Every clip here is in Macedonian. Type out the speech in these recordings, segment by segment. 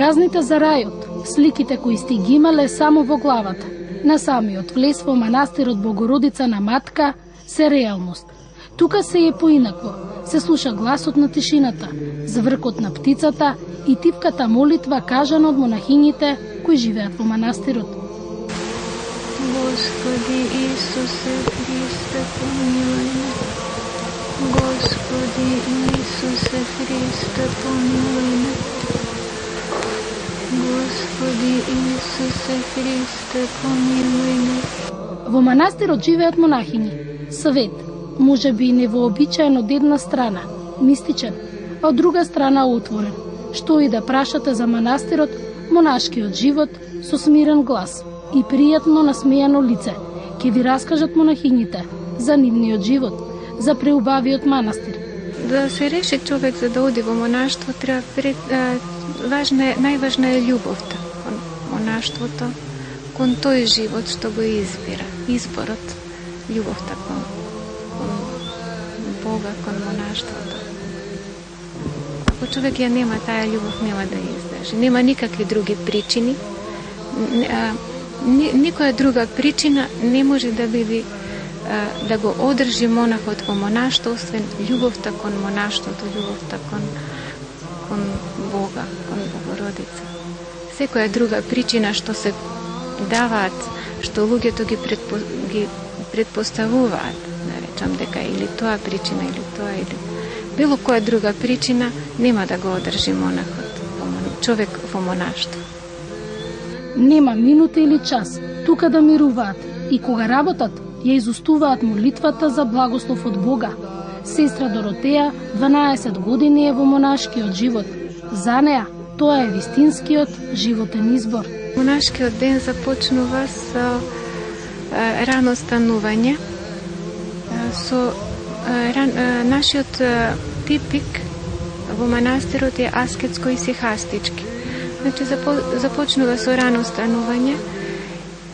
Казните за рајот, сликите кои сте ги имале само во главата, на самиот влез во манастирот Богородица на Матка, се реалност. Тука се е поинакво. Се слуша гласот на тишината, звркот на птицата и тивката молитва кажана од монахињите кои живеат во манастирот. Господи Исусе Христе, помилуј ме. Господи Исусе Христе, помилуј ме. Господи Исусе Христе, помилуј ме. Во манастирот живеат монахињи. Свет, може би невообичаен од една страна, мистичен, а од друга страна отворен. Што и да прашате за манастирот, монашкиот живот со смирен глас и пријатно насмејано лице, ќе ви раскажат монахињите за нивниот живот, за преубавиот манастир. Да се реши човек за да оди во монаштво, треба најважна е љубовта кон монаштвото, кон тој живот што го избира, изборот, љубовта кон Бога, кон монаштвото. Ако човек ја нема таа љубов, нема да ја издржи. Нема никакви други причини. Никоја друга причина не може да биде да го одржи монахот во монаштво, освен љубовта кон монаштвото, љубовта кон Бога, кон Богородица. Секоја друга причина што се даваат, што луѓето ги предпоставуваат, да речам дека или тоа причина, или тоа, или било која друга причина, нема да го одржи монахот, човек во монаштво. Нема минута или час тука да мируваат и кога работат, ја изустуваат молитвата за благослов од Бога. Сестра Доротеја 12 години е во монашкиот живот. За неа тоа е вистинскиот животен избор. Монашкиот ден започнува со рано станување. Нашиот типик во манастирот е аскетско и сихастички. Значи започнува со рано станување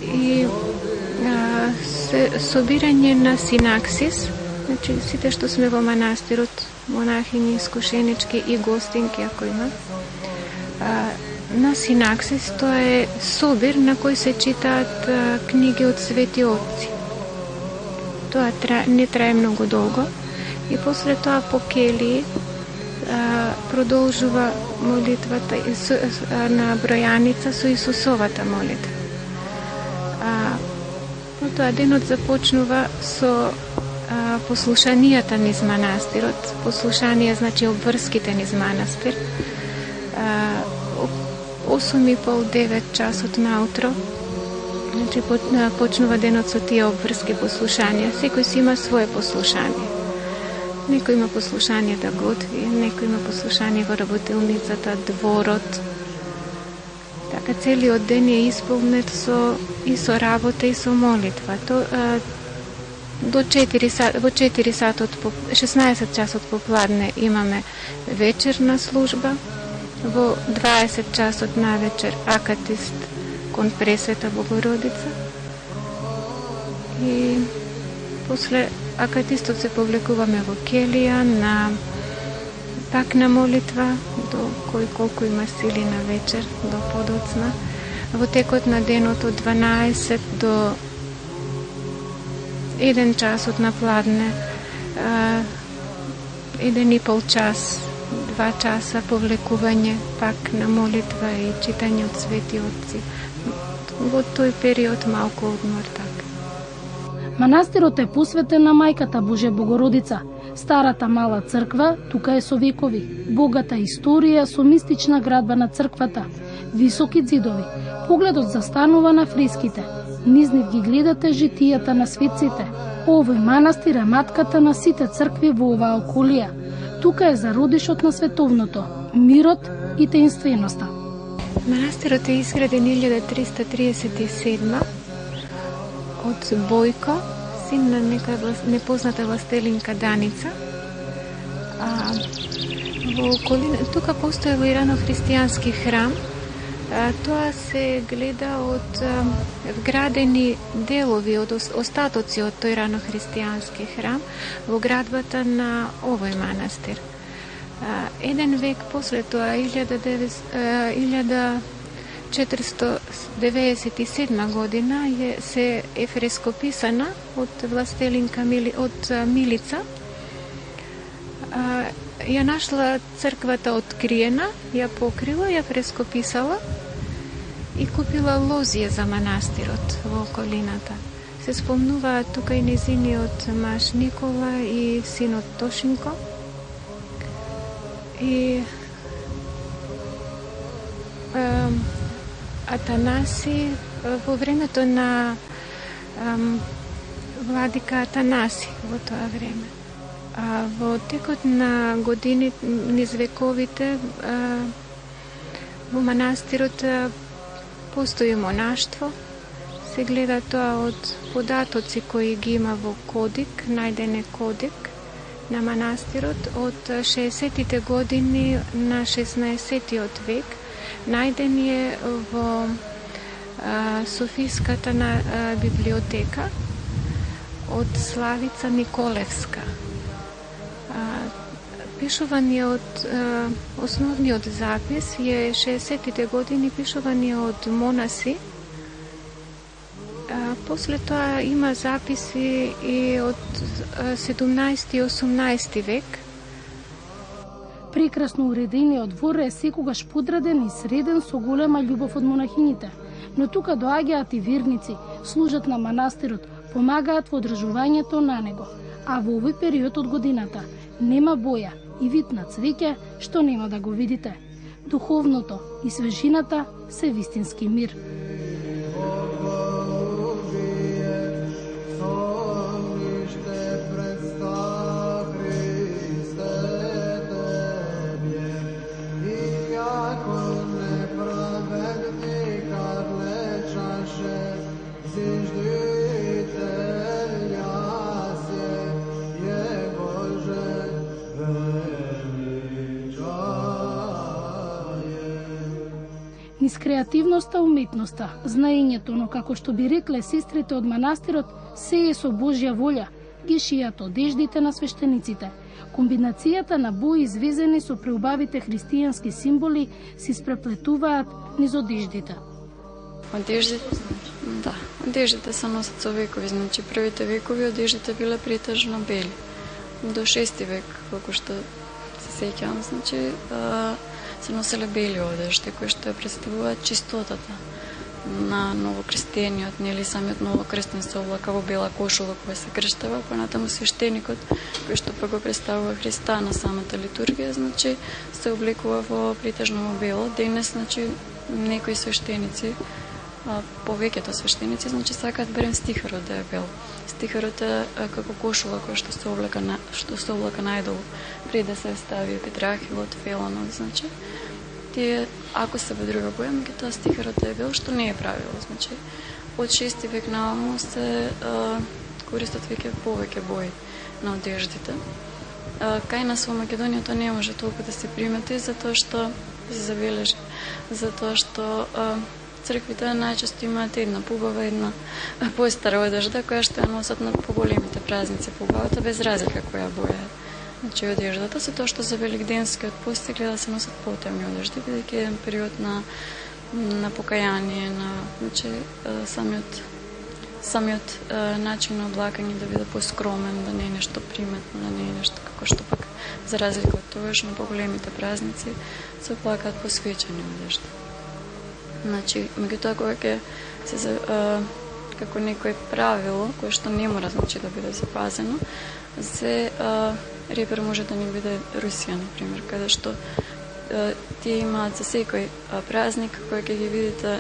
и собирање на синаксис. Значи сите што сме во манастирот, монахини, искушенички и гостинки ако има, на синаксис, тоа е собир на кој се читаат книги од свети отци. Тоа не трае многу долго и после тоа по келии продолжува молитвата на бројаница со Исусовата молитва. Потоа денот започнува со послушанијата низ манастирот. Послушанија значи обврските низ манастир. 8:30-9 часот наутро. Значи почнува денот со тие обврски послушанија. Секој си има свое послушание. Некој има послушание да готви, некој има послушание во работилницата, дворот. Така целиот ден е исполнет и со работа и со молитва. До 4 сатот, 16 часот попладне имаме вечерна служба, во 20 часот на вечер акатист кон Пресвета Богородица и после акатистот се повлекуваме во келија пак на молитва до кој колку има сили на вечер, до подоцна. Во текот на денот од 12 до 1 часот на пладне, 1,5 час, 2 часа повлекување, пак на молитва и читање од свети отци. Во тој период малку одмор така. Манастирот е посветен на Мајката Божја Богородица. Старата мала црква тука е со векови. Богата историја со мистична градба на црквата. Високи ѕидови. Погледот застанува на фреските. Низ нив ги гледате житијата на светците. Овој манастир е матката на сите цркви во оваа околија. Тука е зародишот на световното, мирот и таинственоста. Манастирот е изграден 1337 од Бојко, син на некоја непозната властелинка Даница. Во околина тука постоело и рано-христијански храм. Тоа се гледа од вградени делови, од остатоци од тој рано-христијански храм во градбата на овој манастир. Еден век после тоа, 1497 година се е фрескописана од властелинка од Милица. Ја нашла црквата откриена, ја покрила, ја фрескописала и купила лозија за манастирот во околината. Се спомнуваат тука и незиниот маж Никола и синот Тошинко. И Атанаси во времето на владика Атанаси во тоа време. Во текот на години, низ вековите, во манастирот постои монаштво. Се гледа тоа од податоци кои ги има во кодик, најден е кодик на манастирот од 60-тите години на 16-тиот век. Најден е во Софиската библиотека од Славица Николевска. Пишуваниот, основниот запис е 60-тите години, пишување од монаси. После тоа има записи и од 17 и 18 век. Прекрасно уредениот двор е секогаш подреден и среден со голема љубов од монахините. Но тука доаѓаат и верници, служат на манастирот, помагаат во одржувањето на него. А во овој период од годината нема боја и вид на цвеќе што нема да го видите. Духовното и свежината се вистински мир. Низ креативноста, уметноста, знаењето, но како што би рекле сестрите од манастирот, се е со Божја волја, ги шијат одеждите на свештениците. Комбинацијата на бои извезени со преубавите христијански символи се испреплетуваат низ одеждите. Одеждите се носат со векови, значи првите векови одеждите биле претежно бели. До 6 век, колку што се сеќавам, значи се носеле бели одежди, кои што ја представуваат чистотата на новокрстениот, нели самиот новокрстен се облака во бела кошула која се крштава, понатаму свештеникот, кој што па го представува Христа на самата литургија, значи се облекува во претежно во бело. Денес, значи, некои свештеници, повеќето свештеници, значи сакаат барем стихарот да е бел. Стихарот е како кошула која што се облака најдолу пред да се стави петрахилот, феланот, значи тие ако се во друга боја, меѓутоа стихарот е бел, што не е правило, значи од 6 век нааму се користат повеќе бои на одеждите. Кај нас во Македонија тоа не може толку да се примети, затоа што се забележи, затоа што црквите најчесто имаат една пубава, една постара одежда, која што ја носат на поголемите празници, пубавата без разлика која боја е. Значи одеждата, со тоа што за великденскиот пост се гледа да се носат потемни одежди, бидејќи е период на покаяние, значи самиот начин на облакање да биде поскромен, да не е нешто приметно, да не е нешто како што пак за разлика од тоа што на поголемите празници се облакаат посвечени одежди. Значи, меѓутоа кога ќе се како некој правило кое што не мора значи да биде запазено, се репер може да не биде Русија, например, каде што тие имаат за секој празник кој ќе ги видите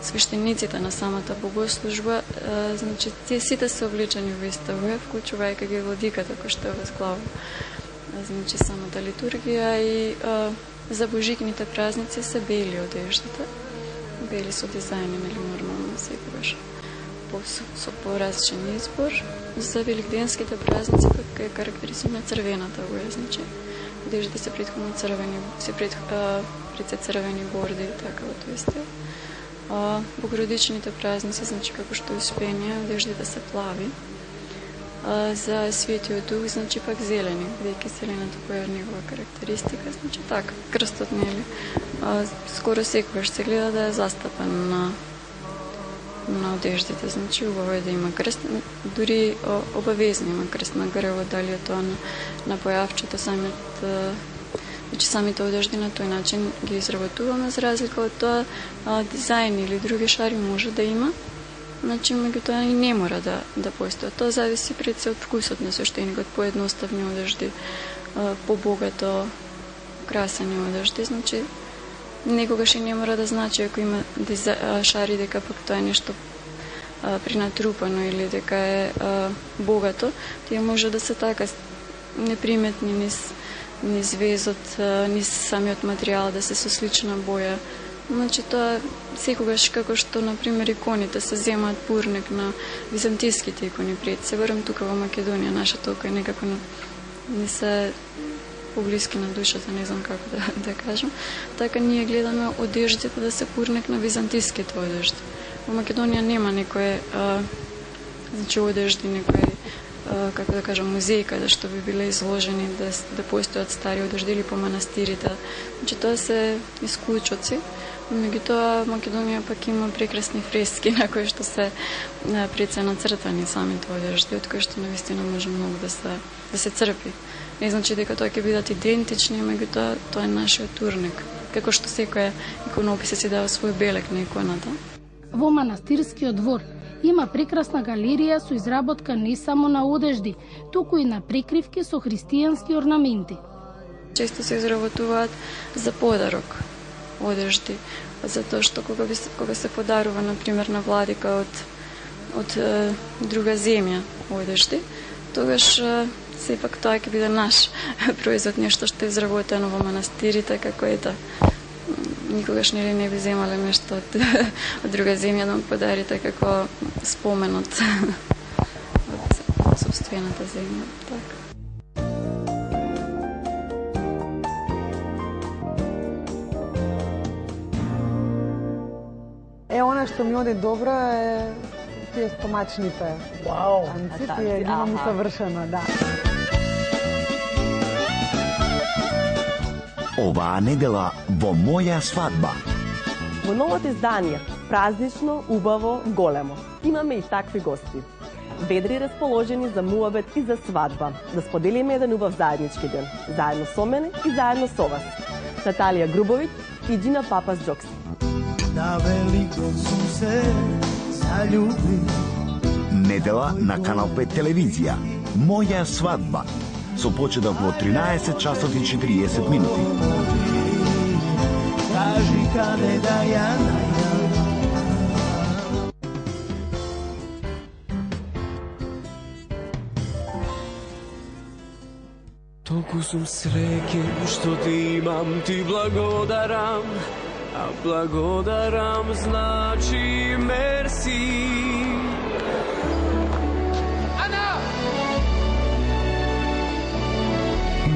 свештениците на самата богослужба, значи тие сите се облечени во иста боја, вклучувајќи ги владиката кој што возглавува значи самата литургија и за божикните празници се бели одеждите, бели со дизајни, нели нормално секогаш со поразличен избор. За великденските празници пак е карактеризирана црвената боја, значи одеждите се претходно црвени, се црвени борди и така во тој стил. Богородичните празници, значи како што Успение, одеждите се плави. za Svetio Duh, znači pak zeleni, gdje je kiselina također njegova karakteristika, znači tak, krstot neli. Skoro sekoš se gleda da je zastapan na odeždите, znači убаво е да има крст, дори обавезно има крст на гръба, дали е това на появчето, самите одежди на този начин ги изработуваме, за разлика от това дизайн или други шари може да има, значи меѓутоа и не мора да постои. Тоа зависи пред се од вкусот на свештеникот, поедноставни одежди, побогато красени одежди, значи некогаш и не мора да значи ако има шари дека пак тоа е нешто принатрупано или дека е богато, тие може да се така неприметни низ везот, низ самиот материјал, да се со слична боја. Значи тоа секогаш како што например иконите се земаат пурник на византиските икони пред се, барем тука во Македонија нашата ока некако не се поблиски на душата, не знам како да кажам. Така ние гледаме одеждите да се пурник на византиските одежди. Во Македонија нема некој значи одежди, некој како да кажам музеј каде што би биле изложени да постојат стари одежди или по манастирите. Значи тоа се исклучоци. Меѓутоа Македонија пак има прекрасни фрески на кои што се пред се нацртани самите одежди, од кои што навистина може многу да се црпи. Не значи дека тоа ќе бидат идентични, меѓутоа тоа е нашиот турник. Како што секоја иконописа си дава свој белег на иконата. Во манастирскиот двор има прекрасна галерија со изработка не само на одежди, туку и на прикривки со христијански орнаменти. Често се изработуваат за подарок одежди, затоа што кога се подарува например на владика од друга земја одежди, тогаш сепак тоа ќе биде наш производ, нешто што е изработено во манастирите, како ета никогаш не би земале нешто од друга земја да му подарите како спомен од собствената земја. Така. Она што ми оди добро е тие стомачните анци, тие ги имам усавршено, да. Оваа недела во моја свадба. Во новото издание, празнично, убаво, големо. Имаме и такви гости. Ведри расположени за муабет и за свадба. Да споделиме еден убав заеднички ден. Заедно со мене и заедно со вас. Наталија Грубовиќ и Джина Папас Джокси. На Великден сум се залюбил. Недела на Канал 5 телевизија. Моја свадба. Со почеток во 13 часот и 40 минути. Кажи каде да ја најдам. Толку сум среќен што те имам, ти благодарам. А благодарам значи мерси.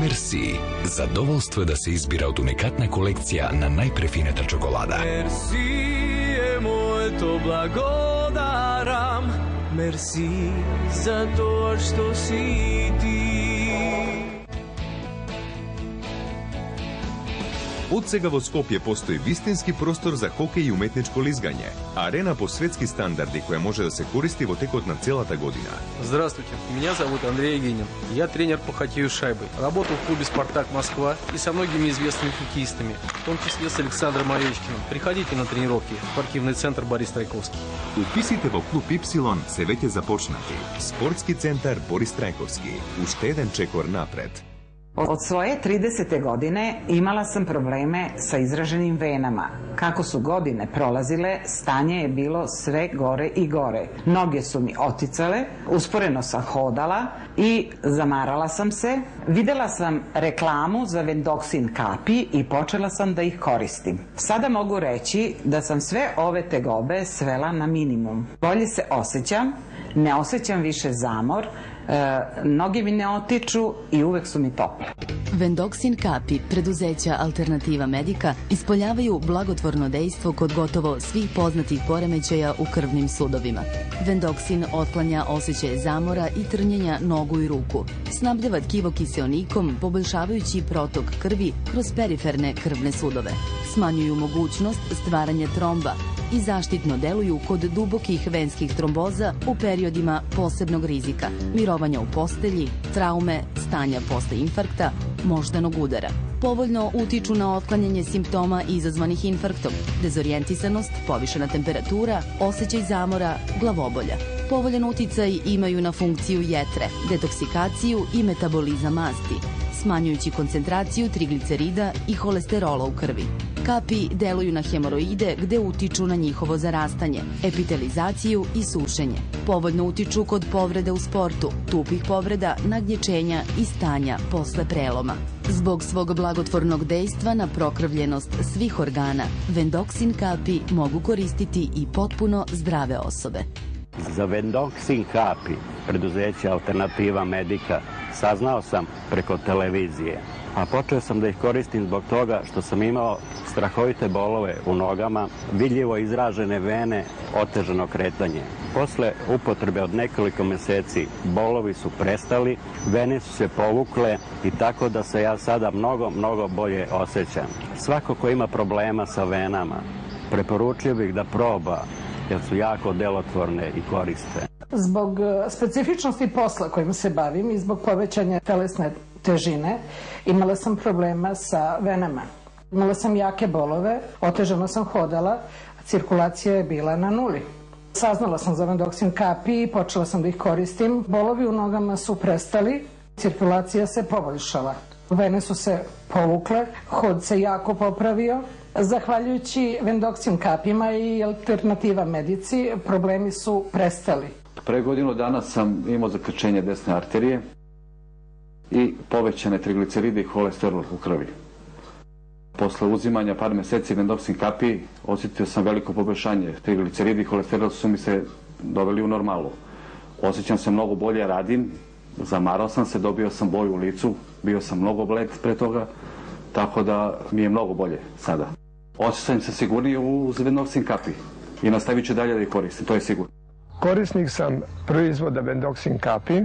Мерси. Задоволство е да се избира од уникатна колекција на најпрефината чоколада. Мерси е моето благодарам. Мерси за тоа што си ти. Од сега во Скопје постои вистински простор за хокеј и уметничко лизгање. Арена по светски стандарди која може да се користи во текот на целата година. Здравствуйте, меня зовут Андрей Егинин. Я тренер по хоккею с шайбой. Работал в клубе «Спартак Москва» и со многими известными хоккеистами, в том числе с Александром Овечкиным. Приходите на тренировки. Спортивный центр Борис Трајковски. Уписите во клуб Y се веќе започнати. Спортски центар Борис Трајковски. Уште еден чекор напред. Od svoje 30. godine imala sam probleme sa izraženim venama. Kako su godine prolazile, stanje je bilo sve gore i gore. Noge su mi oticale, usporeno sam hodala i zamarala sam se. Videla sam reklamu za Vendoksin kapi i počela sam da ih koristim. Sada mogu reći da sam sve ove tegobe svela na minimum. Bolje se osjećam, ne osjećam više zamor, noge mi ne otiču i uvek su mi tople. Vendoksin kapi preduzeća Alternativa Medika ispoljavaju blagotvorno dejstvo kod gotovo svih poznatih poremećaja u krvnim sudovima. Vendoksin otklanja osjećaje zamora i trnjenja nogu i ruku, snabdeva tkivo kiseonikom, poboljšavajući protok krvi kroz periferne krvne sudove. Smanjuju mogućnost stvaranja tromba i zaštitno deluju kod dubokih venskih tromboza u periodima posebnog rizika, mirovanja u postelji, traume, stanja posle infarkta, moždanog udara. Povoljno utiču na otklanjanje simptoma izazvanih infarktom, dezorijentisanost, povišena temperatura, osjećaj zamora, glavobolja. Povoljan uticaj imaju na funkciju jetre, detoksikaciju i metabolizam masti, smanjujući koncentraciju triglicerida i holesterola u krvi. Kapi deluju na hemoroide gde utiču na njihovo zarastanje, epitelizaciju i sušenje. Povoljno utiču kod povrede u sportu, tupih povreda, nagnječenja i stanja posle preloma. Zbog svog blagotvornog dejstva na prokrvljenost svih organa, Vendoksin kapi mogu koristiti i potpuno zdrave osobe. Za Vendoksin kapi preduzeća Alternativa Medika saznao sam preko televizije, a počeo sam da ih koristim zbog toga što sam imao strahovite bolove u nogama, vidljivo izražene vene, otežano kretanje. Posle upotrebe od nekoliko meseci bolovi su prestali, vene su se povukle i tako da se ja sada mnogo bolje osjećam. Svako ko ima problema sa venama, preporučio bih da proba, jer su jako delotvorne i koriste. Zbog specifičnosti posla kojim se bavim i zbog povećanja telesne težine, imala sam problema sa venama. Imala sam jake bolove, otežano sam hodala, cirkulacija je bila na nuli. Saznala sam za Vendoksin kapi i počela sam da ih koristim. Bolovi u nogama su prestali, cirkulacija se poboljšala. Vene su se povukle, hod se jako popravio. Zahvaljujući Vendoksin kapima i Alternativa Medici, problemi su prestali. Pre godinu dana sam imao zakrčenje desne arterije i povećane trigliceride i holesterol u krvi. Posle uzimanja par meseci Vendoksin kapi osjetio sam veliko poboljšanje. Trigliceridi i holesterol su mi se doveli u normalu. Osjećam se mnogo bolje, radim, zamarao sam se, dobio sam boju u licu, bio sam mnogo bled pre toga, tako da mi je mnogo bolje sada. Osjećam se sigurnije uz Vendoksin kapi i nastavit ću dalje da ih koristim, to je sigurno. Korisnik sam proizvoda Vendoksin kapi,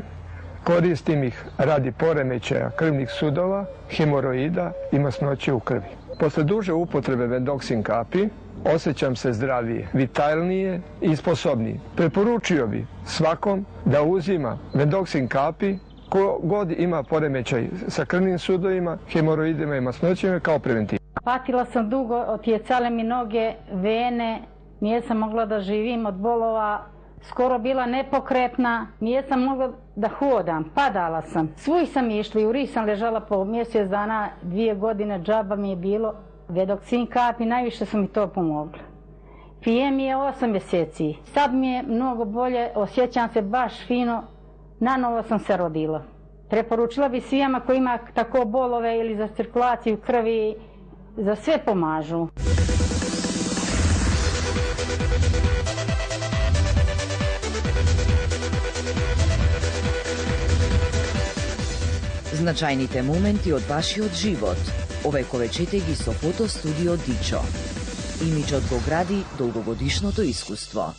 koristim ih radi poremećaja krvnih sudova, hemoroida i masnoće u krvi. Posle duže upotrebe Vendoksin kapi osjećam se zdravije, vitalnije i sposobnije. Preporučio bi svakom da uzima Vendoksin kapi ko god ima poremećaj sa krvnim sudovima, hemoroidima i masnoćima kao preventivu. Patila sam dugo, otjecale mi noge, vene, nijesam mogla da živim od bolova, skoro bila nepokretna, nijesam mogla da hodam, padala sam. Svuj sam išla i u ris sam ležala po mjesec dana, 2 godine, džaba mi je bilo. Vendoksin kapi, najviše su mi to pomogli. Pijem je 8 mjeseci, sad mi je mnogo bolje, osjećam se baš fino, nanovo sam se rodila. Preporučila bi svijama koji ima tako bolove ili za cirkulaciju krvi, za sve pomažu. Značajните momenti od vašиот живот. Овековечете ги со фото студио Дичо. Имиджот го гради долгогодишното искуство.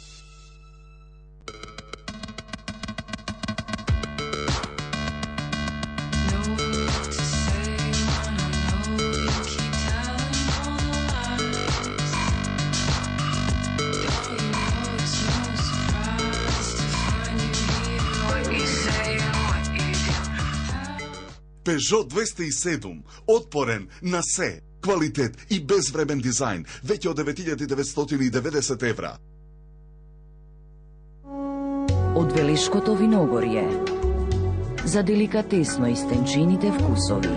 Peugeot 207, otporen na se, kvalitet i bezvremen dizajn, već od 9.990 evra. Од Велишкото виногорје. За деликатесно истенчените вкусови.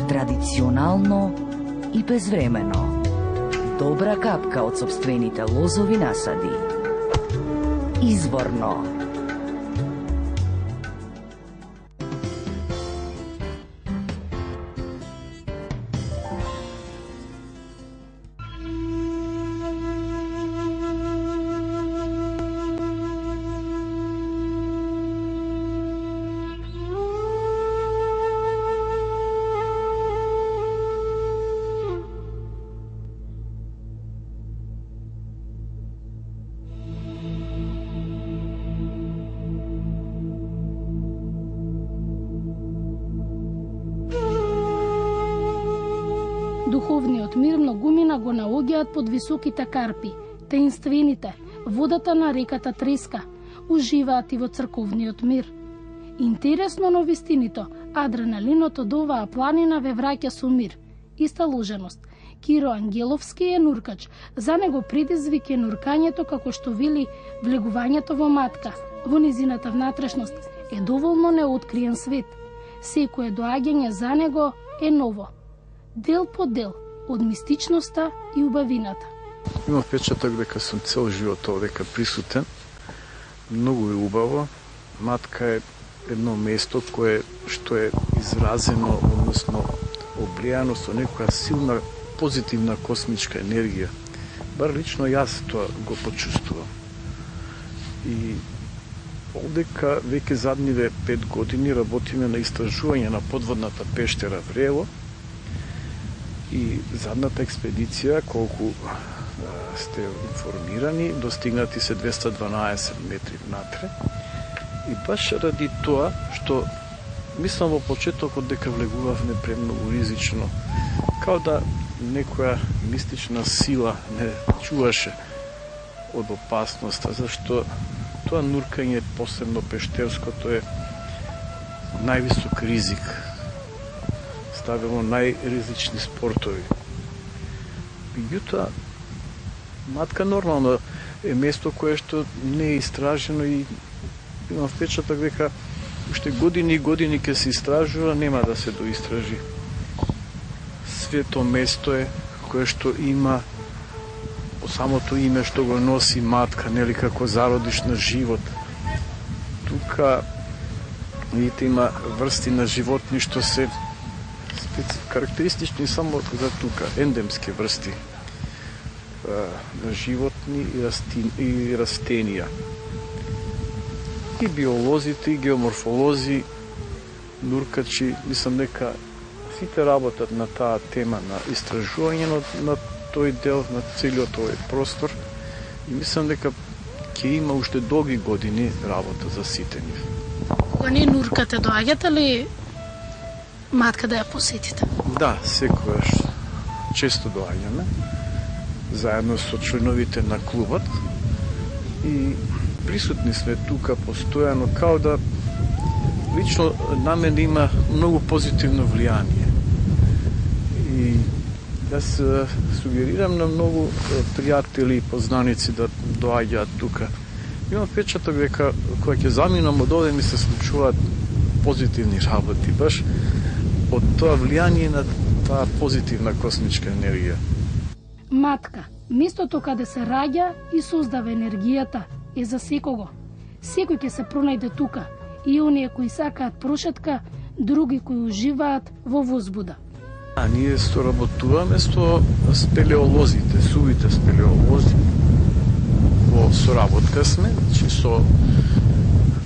Традиционално и безвремено. Добра капка од сопствените лозови насади. Изворно. Духовниот мир многумина го наоѓаат под високите карпи, таинствените, водата на реката Треска, уживаат и во црковниот мир. Интересно но вистинито, адреналинот од оваа планина ве враќа со мир и сталоженост. Киро Ангеловски е нуркач. За него предизвик е нуркањето, како што вели влегувањето во матка, во низината внатрешност, е доволно неоткриен свет. Секое доаѓање за него е ново. Дел по дел, од мистичноста и убавината. Имам впечаток дека сум цел живот овдека присутен. Многу е убаво. Матка е едно место што е изразено, односно облијано со некоја силна позитивна космичка енергија. Бар лично јас тоа го почувствувам. И овдека веќе задниве 5 години работиме на истражување на подводната пештера Врело. И задната експедиција, колку сте информирани, достигнати се 212 метри внатре. И баш ради тоа што мислам во почетокот дека влегувавме премногу ризично, као да некоја мистична сила не чуваше од опасноста, зашто тоа нуркање, посебно пештерското, е највисок ризик. Ставило најризични спортови. Меѓутоа, матка нормално е место кое што не е истражено и имам впечаток дека уште години и години ќе се истражува, нема да се доистражи. Свето место е кое што има по самото име што го носи матка, нели, како зародиш на живот. Тука, видите, има врсти на животни што се карактеристични само за тука, ендемски врсти на животни и растенија. И биолозите, и геоморфолози, нуркачи, мислам дека сите работат на таа тема на истражување на тој дел, на целиот овој простор, и мислам дека ќе има уште долги години работа за сите нив. Кога не нуркате, доаѓате ли матка да ја посетите? Да, секогаш често доаѓаме, заедно со членовите на клубот, и присутни сме тука постојано, као да лично на мене има многу позитивно влијание. И јас сугерирам на многу пријатели и познаници да доаѓаат тука. Имам впечаток дека кога ќе заминам од овде ми се случуваат позитивни работи, баш од тоа влијание на таа позитивна космичка енергија. Матка, местото каде се раѓа и создава енергијата, е за секого. Секој ќе се пронајде тука, и оние кои сакаат прошетка, други кои уживаат во возбуда. Ние соработуваме со спелеолозите, сувите спелеолози. Во соработка сме,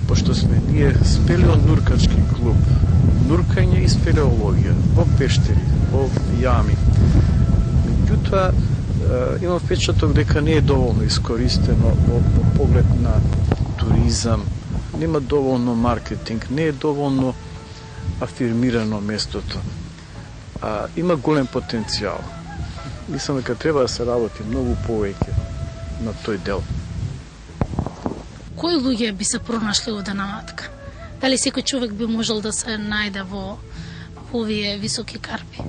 пошто сме ние спелеонуркачки клуб, нуркање и спелеологија, во пештери, во јами. Меѓутоа, имам впечаток дека не е доволно искористено во поглед на туризам, нема доволно маркетинг, не е доволно афирмирано местото. Има голем потенцијал. Мислам дека треба да се работи многу повеќе на тој дел. Кои луѓе би се пронашли овде на матка? Дали секој човек би можел да се најде во овие високи карпи?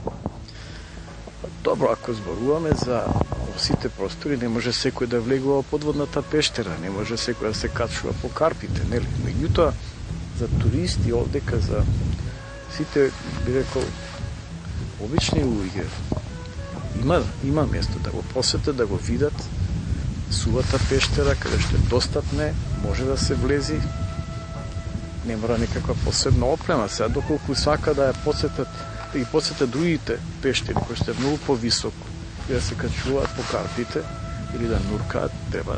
Добро, ако зборуваме за сите простори, не може секој да влегува во подводната пештера, не може секој да се качува по карпите, нели? Меѓутоа, за туристи овдека, за сите, би рекол, обични луѓе, има место да го посетат, да го видат, сувата пештера, каде што е достапне, може да се влези, не мора никаква посебна опрема. Сега, доколку сака да ја посетат, да ги посетат другите пештери, кои што е многу повисоко, и да се качуваат по карпите, или да нуркаат, треба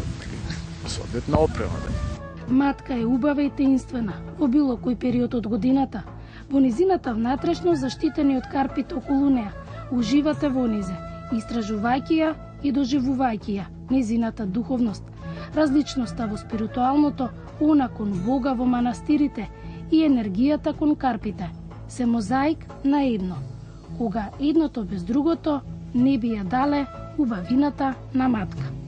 соодветна опрема. Матка е убава и таинствена, во било кој период од годината. Во низината внатрешно заштитени од карпите околу неа, уживате во низе, истражувајќи ја и доживувајќи ја, низината духовност, различноста во спиритуалното, она кон Бога во манастирите и енергијата кон карпите, се мозаик на едно. кога едното без другото не би ја дале убавината на матка.